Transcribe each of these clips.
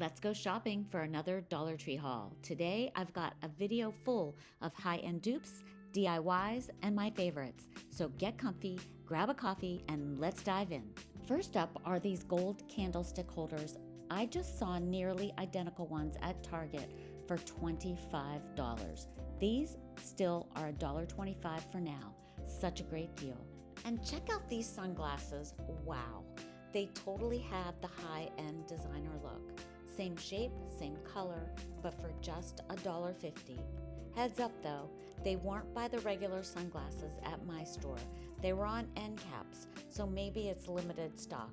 Let's go shopping for another Dollar Tree haul. Today, I've got a video full of high-end dupes, DIYs, and my favorites. So get comfy, grab a coffee, and let's dive in. First up are these gold candlestick holders. I just saw nearly identical ones at Target for $25. These still are $1.25 for now. Such a great deal. And check out these sunglasses. Wow, they totally have the high-end designer look. Same shape, same color, but for just $1.50. Heads up though, they weren't by the regular sunglasses at my store. They were on end caps, so maybe it's limited stock.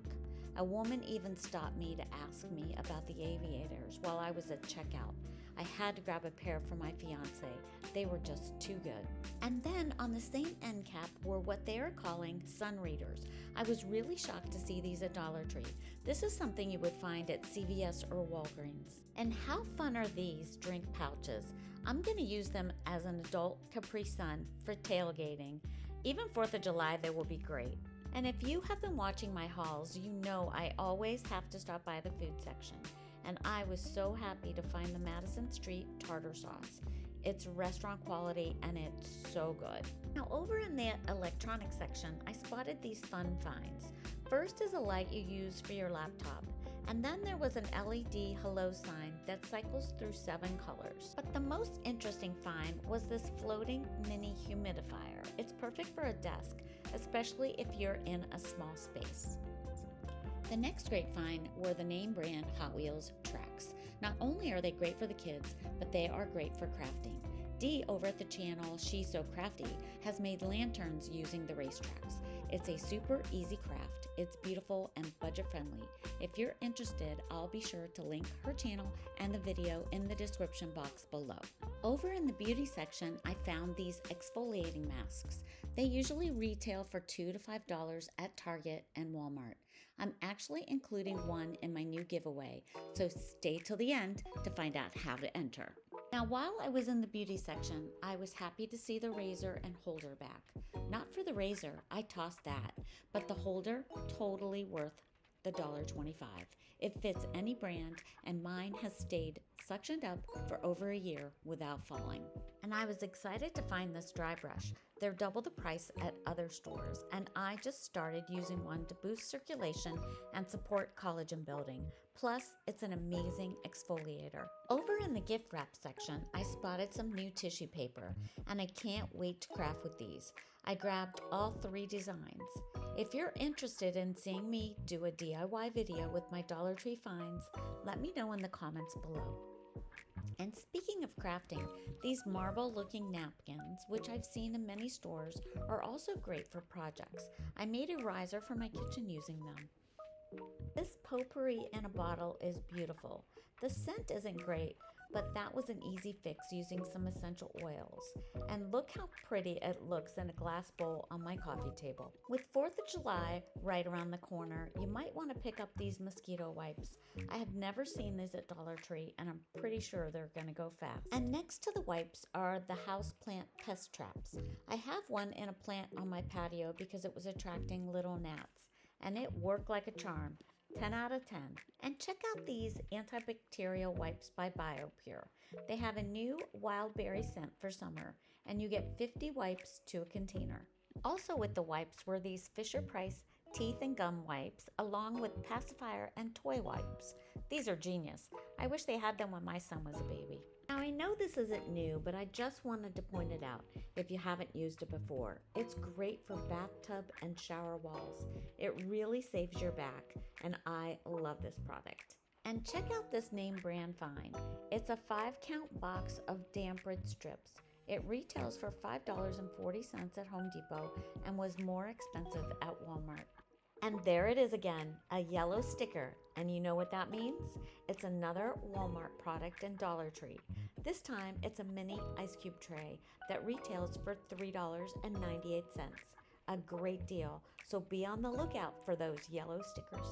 A woman even stopped me to ask me about the aviators while I was at checkout. I had to grab a pair for my fiance. They were just too good. And then on the same end cap were what they are calling Sunreaders. I was really shocked to see these at Dollar Tree. This is something you would find at CVS or Walgreens. And how fun are these drink pouches? I'm going to use them as an adult Capri Sun for tailgating. Even 4th of July, they will be great. And if you have been watching my hauls, you know I always have to stop by the food section. And I was so happy to find the Madison Street tartar sauce. It's restaurant quality and it's so good. Now over in the electronics section, I spotted these fun finds. First is a light you use for your laptop. And then there was an LED hello sign that cycles through 7 colors. But the most interesting find was this floating mini humidifier. It's perfect for a desk, especially if you're in a small space. The next great find were the name brand Hot Wheels tracks. Not only are they great for the kids, but they are great for crafting. Dee over at the channel She's So Crafty has made lanterns using the racetracks. It's a super easy craft. It's beautiful and budget friendly. If you're interested, I'll be sure to link her channel and the video in the description box below. Over in the beauty section, I found these exfoliating masks. They usually retail for $2 to $5 at Target and Walmart. I'm actually including one in my new giveaway, so stay till the end to find out how to enter. Now, while I was in the beauty section, I was happy to see the razor and holder back. Not for the razor, I tossed that, but the holder, totally worth the $1.25. It fits any brand, and mine has stayed suctioned up for over a year without falling. And I was excited to find this dry brush. They're double the price at other stores, and I just started using one to boost circulation and support collagen building. Plus, it's an amazing exfoliator. Over in the gift wrap section, I spotted some new tissue paper, and I can't wait to craft with these. I grabbed all 3 designs. If you're interested in seeing me do a DIY video with my Dollar Tree finds, let me know in the comments below. And speaking of crafting, these marble-looking napkins, which I've seen in many stores, are also great for projects. I made a riser for my kitchen using them. This Popery in a bottle is beautiful. The scent isn't great, but that was an easy fix using some essential oils. And look how pretty it looks in a glass bowl on my coffee table. With 4th of July right around the corner, you might want to pick up these mosquito wipes. I have never seen these at Dollar Tree, and I'm pretty sure they're going to go fast. And next to the wipes are the Houseplant pest traps. I have one in a plant on my patio because it was attracting little gnats, and it worked like a charm. 10 out of 10. And check out these antibacterial wipes by BioPure. They have a new wild berry scent for summer, and you get 50 wipes to a container. Also with the wipes were these FisherPrice teeth and gum wipes, along with pacifier and toy wipes. These are genius. I wish they had them when my son was a baby. Now I know this isn't new, but I just wanted to point it out if you haven't used it before. It's great for bathtub and shower walls. It really saves your back, and I love this product. And check out this name brand find. It's a 5-count box of damp rid strips. It retails for $5.40 at Home Depot and was more expensive at Walmart. And there it is again, a yellow sticker. And you know what that means? It's another Walmart product in Dollar Tree. This time it's a mini ice cube tray that retails for $3.98. A great deal, so be on the lookout for those yellow stickers.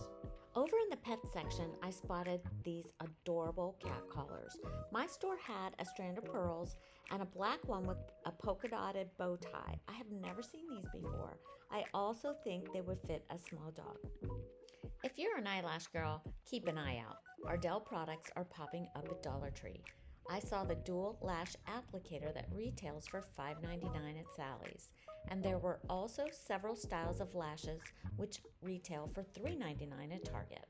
Over in the pet section, I spotted these adorable cat collars. My store had a strand of pearls and a black one with a polka dotted bow tie. I have never seen these before. I also think they would fit a small dog. If you're an eyelash girl, keep an eye out. Ardell products are popping up at Dollar Tree. I saw the dual lash applicator that retails for $5.99 at Sally's, and there were also several styles of lashes which retail for $3.99 at Target.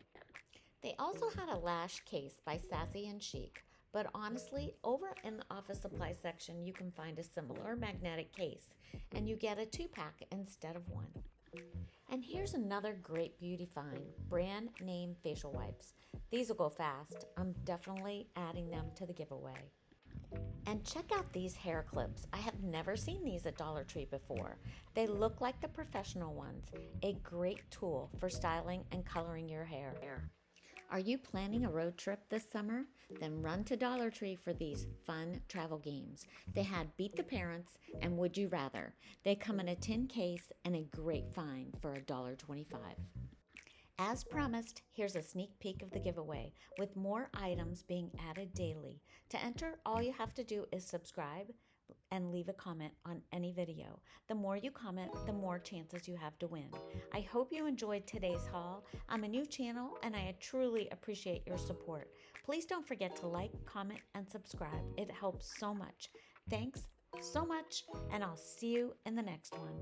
They also had a lash case by Sassy and Chic, but honestly, over in the office supply section, you can find a similar magnetic case, and you get a 2-pack instead of one. And here's another great beauty find, brand name facial wipes. These will go fast. I'm definitely adding them to the giveaway. And check out these hair clips. I have never seen these at Dollar Tree before. They look like the professional ones, a great tool for styling and coloring your hair. Are you planning a road trip this summer? Then run to Dollar Tree for these fun travel games. They had Beat the Parents and Would You Rather. They come in a tin case and a great find for $1.25. As promised, here's a sneak peek of the giveaway, with more items being added daily. To enter, all you have to do is subscribe and leave a comment on any video. The more you comment, the more chances you have to win. I hope you enjoyed today's haul. I'm a new channel and I truly appreciate your support. Please don't forget to like, comment, and subscribe. It helps so much. Thanks so much, and I'll see you in the next one.